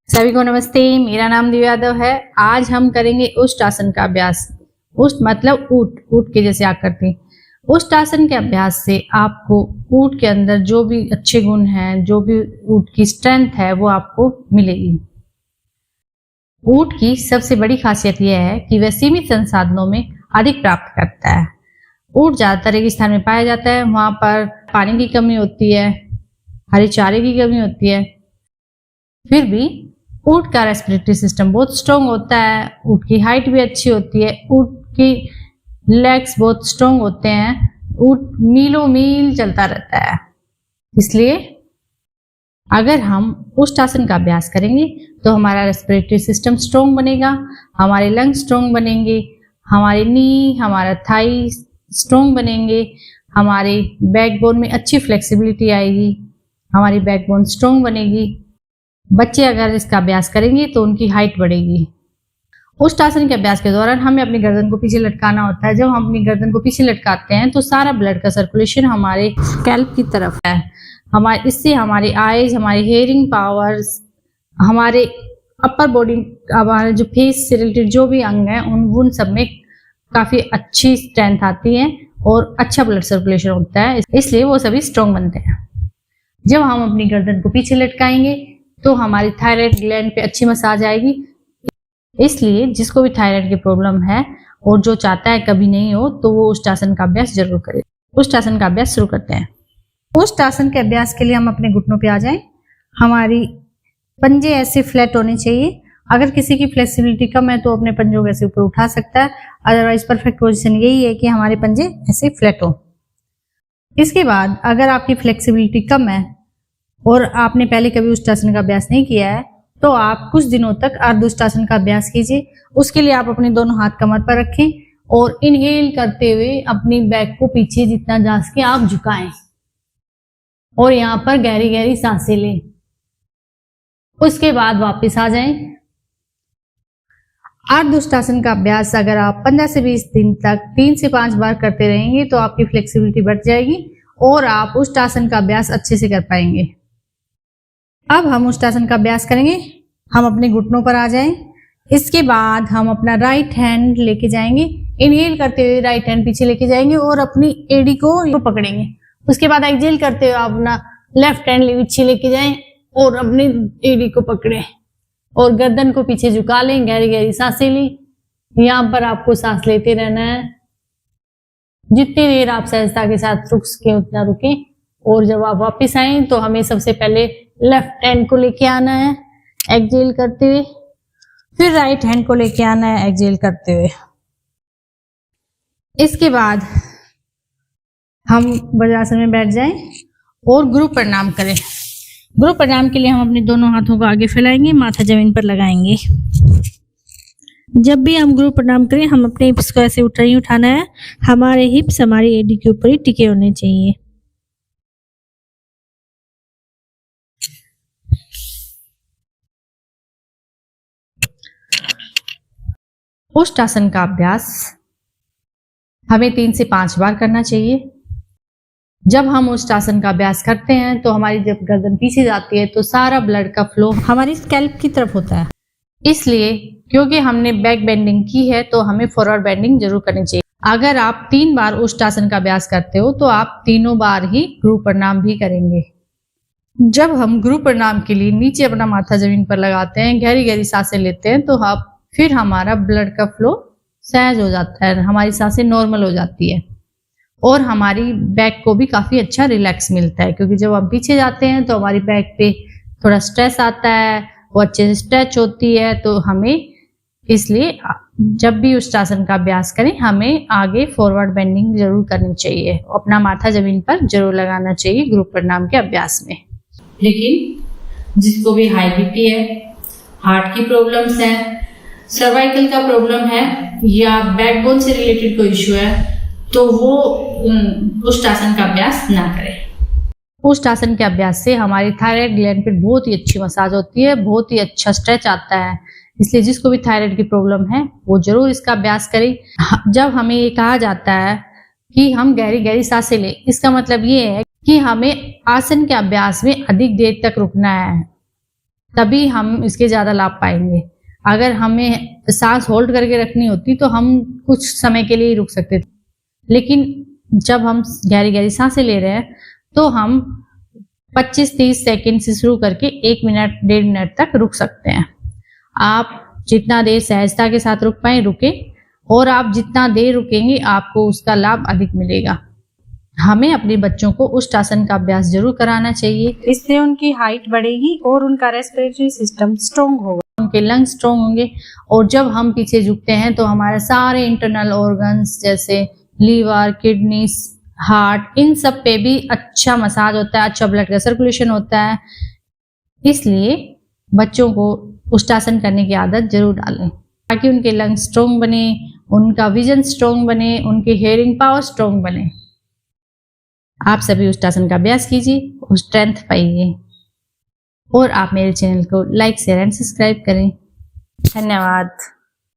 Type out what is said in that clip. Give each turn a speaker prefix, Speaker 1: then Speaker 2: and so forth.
Speaker 1: सभी को नमस्ते। मेरा नाम दिव्या यादव है। आज हम करेंगे उष्ट आसन का अभ्यास। उष्ट मतलब ऊंट, ऊंट के जैसे आकृति। उष्ट आसन के अभ्यास से आपको ऊंट के अंदर जो भी अच्छे गुण हैं, जो भी ऊंट की स्ट्रेंथ है, वो आपको मिलेगी। ऊंट की सबसे बड़ी खासियत यह है कि वह सीमित संसाधनों में अधिक प्राप्त करता है। ऊंट ज्यादातर रेगिस्तान में पाया जाता है, वहां पर पानी की कमी होती है, हरे चारे की कमी होती है। फिर भी ऊंट का रेस्पिरेटरी सिस्टम बहुत स्ट्रॉन्ग होता है, ऊंट की हाइट भी अच्छी होती है, ऊंट की लेग्स बहुत स्ट्रॉन्ग होते हैं, ऊंट मीलों मील चलता रहता है। इसलिए अगर हम उष्ट आसन का अभ्यास करेंगे तो हमारा रेस्पिरेटरी सिस्टम स्ट्रॉन्ग बनेगा, हमारे लंग्स स्ट्रॉन्ग बनेंगे, हमारे नी, हमारा थाई स्ट्रॉन्ग बनेंगे, हमारे बैकबोन में अच्छी फ्लेक्सिबिलिटी आएगी, हमारी बैकबोन स्ट्रॉन्ग बनेगी। बच्चे अगर इसका अभ्यास करेंगे तो उनकी हाइट बढ़ेगी। उष्ट आसन के अभ्यास के दौरान हमें अपनी गर्दन को पीछे लटकाना होता है। जब हम अपनी गर्दन को पीछे लटकाते हैं तो सारा ब्लड का सर्कुलेशन हमारे स्कैल्प की तरफ है। इससे हमारी आईज, हमारी हेयरिंग पावर्स, हमारे अपर बॉडी, हमारे जो फेस से रिलेटेड जो भी अंग हैं, उन सब में काफी अच्छी स्ट्रेंथ आती है और अच्छा ब्लड सर्कुलेशन होता है, इसलिए वो सभी स्ट्रॉन्ग बनते हैं। जब हम अपनी गर्दन को पीछे लटकाएंगे तो हमारी थायराइड ग्लैंड पे अच्छी मसाज आएगी। इसलिए जिसको भी थायराइड की प्रॉब्लम है और जो चाहता है कभी नहीं हो, तो वो उष्ट आसन का अभ्यास जरूर करे। उष्ट आसन का अभ्यास शुरू करते हैं। उष्ट आसन के अभ्यास के लिए हम अपने घुटनों पे आ जाएं। हमारी पंजे ऐसे फ्लैट होने चाहिए। अगर किसी की फ्लेक्सिबिलिटी कम है तो अपने पंजों को ऐसे ऊपर उठा सकता है, अदरवाइज परफेक्ट पोजीशन यही है कि हमारे पंजे ऐसे फ्लैट हो। इसके बाद अगर आपकी फ्लेक्सिबिलिटी कम है और आपने पहले कभी उष्ट आसन का अभ्यास नहीं किया है तो आप कुछ दिनों तक अर्ध आसन का अभ्यास कीजिए। उसके लिए आप अपने दोनों हाथ कमर पर रखें और इनहेल करते हुए अपनी बैक को पीछे जितना जा सके आप झुकाएं और यहाँ पर गहरी गहरी सांसें लें। उसके बाद वापस आ जाएं। अर्ध आसन का अभ्यास अगर आप 15 से 20 दिन तक 3 से 5 बार करते रहेंगे तो आपकी फ्लेक्सिबिलिटी बढ़ जाएगी और आप उष्ट आसन का अभ्यास अच्छे से कर पाएंगे। अब हम उष्ट आसन का अभ्यास करेंगे। हम अपने घुटनों पर आ जाएं। इसके बाद हम अपना राइट हैंड लेके जाएंगे। इनहेल करते हुए राइट हैंड पीछे लेके जाएंगे और अपनी एड़ी को पकड़ेंगे। उसके बाद एक्सहेल करते हुए अपना लेफ्ट हैंड पीछे लेके जाएं और अपनी एड़ी को पकड़ें और गर्दन को पीछे झुका लें। गहरी गहरी सांसें ली। यहाँ पर आपको सांस लेते रहना है। जितनी देर आप सहजता के साथ रुक सके उतना रुकें। और जब आप वापस आए तो हमें सबसे पहले लेफ्ट हैंड को लेके आना है एक्सहेल करते हुए, फिर राइट हैंड को लेके आना है एक्सहेल करते हुए। इसके बाद हम वज्रासन में बैठ जाएं और गुरु प्रणाम करें। गुरु प्रणाम के लिए हम अपने दोनों हाथों को आगे फैलाएंगे, माथा जमीन पर लगाएंगे। जब भी हम गुरु प्रणाम करें हम अपने हिप्स को ऐसे उठाना है। हमारे हिप्स हमारी एडी के ऊपर ही टिके होने चाहिए। उष्ट आसन का अभ्यास हमें 3 से 5 बार करना चाहिए। जब हम उष्ट आसन का अभ्यास करते हैं तो हमारी जब गर्दन पीछे जाती है तो सारा ब्लड का फ्लो हमारी स्कैल्प की तरफ होता है। इसलिए क्योंकि हमने बैक बेंडिंग की है तो हमें फॉरवर्ड बेंडिंग जरूर करनी चाहिए। अगर आप 3 बार उष्ट आसन का अभ्यास करते हो तो आप तीनों बार ही गुरु प्रणाम भी करेंगे। जब हम गुरु प्रणाम के लिए नीचे अपना माथा जमीन पर लगाते हैं, गहरी गहरी सांसें लेते हैं, तो आप फिर हमारा ब्लड का फ्लो सहज हो जाता है, हमारी सांसें नॉर्मल हो जाती है और हमारी बैक को भी काफी अच्छा रिलैक्स मिलता है। क्योंकि जब हम पीछे जाते हैं तो हमारी बैक पे थोड़ा स्ट्रेस आता है, वो अच्छे से स्ट्रेच होती है। तो हमें इसलिए जब भी उष्ट आसन का अभ्यास करें हमें आगे फॉरवर्ड बेंडिंग जरूर करनी चाहिए, अपना माथा जमीन पर जरूर लगाना चाहिए गुरु प्रणाम के अभ्यास में। लेकिन जिसको भी हाई बीपी है, हार्ट की प्रॉब्लम्स है, सर्वाइकल का प्रॉब्लम है या बैकबोन से रिलेटेड कोई इश्यू है, तो वो उष्ट आसन का अभ्यास ना करें। उष्ट आसन के अभ्यास से हमारी थायराइड ग्लैंड पे बहुत ही अच्छी मसाज होती है, बहुत ही अच्छा स्ट्रेच आता है। इसलिए जिसको भी थायराइड की प्रॉब्लम है वो जरूर इसका अभ्यास करें। जब हमें ये कहा जाता है कि हम गहरी गहरी सांसें लें, इसका मतलब ये है कि हमें आसन के अभ्यास में अधिक देर तक रुकना है। तभी हम इसके ज़्यादा लाभ पाएंगे। अगर हमें सांस होल्ड करके रखनी होती तो हम कुछ समय के लिए ही रुक सकते थे, लेकिन जब हम गहरी गहरी सांसें ले रहे हैं तो हम 25-30 सेकंड से शुरू करके 1 मिनट 1.5 मिनट तक रुक सकते हैं। आप जितना देर सहजता के साथ रुक पाए रुके, और आप जितना देर रुकेंगे आपको उसका लाभ अधिक मिलेगा। हमें अपने बच्चों को उष्टासन का अभ्यास जरूर कराना चाहिए।
Speaker 2: इससे उनकी हाइट बढ़ेगी और उनका रेस्पिरेटरी सिस्टम स्ट्रॉन्ग होगा,
Speaker 1: उनके लंग्स स्ट्रॉन्ग होंगे। और जब हम पीछे झुकते हैं तो हमारे सारे इंटरनल ऑर्गन्स जैसे लीवर, किडनी, हार्ट, इन सब पे भी अच्छा मसाज होता है, अच्छा ब्लड का सर्कुलेशन होता है। इसलिए बच्चों को उष्टासन करने की आदत जरूर डालें ताकि उनके लंग्स स्ट्रॉन्ग बने, उनका विजन स्ट्रॉन्ग बने, उनकी हियरिंग पावर स्ट्रॉन्ग बने। आप सभी उष्टासन का अभ्यास कीजिए और स्ट्रेंथ पाइए। और आप मेरे चैनल को लाइक, शेयर एंड सब्सक्राइब करें। धन्यवाद।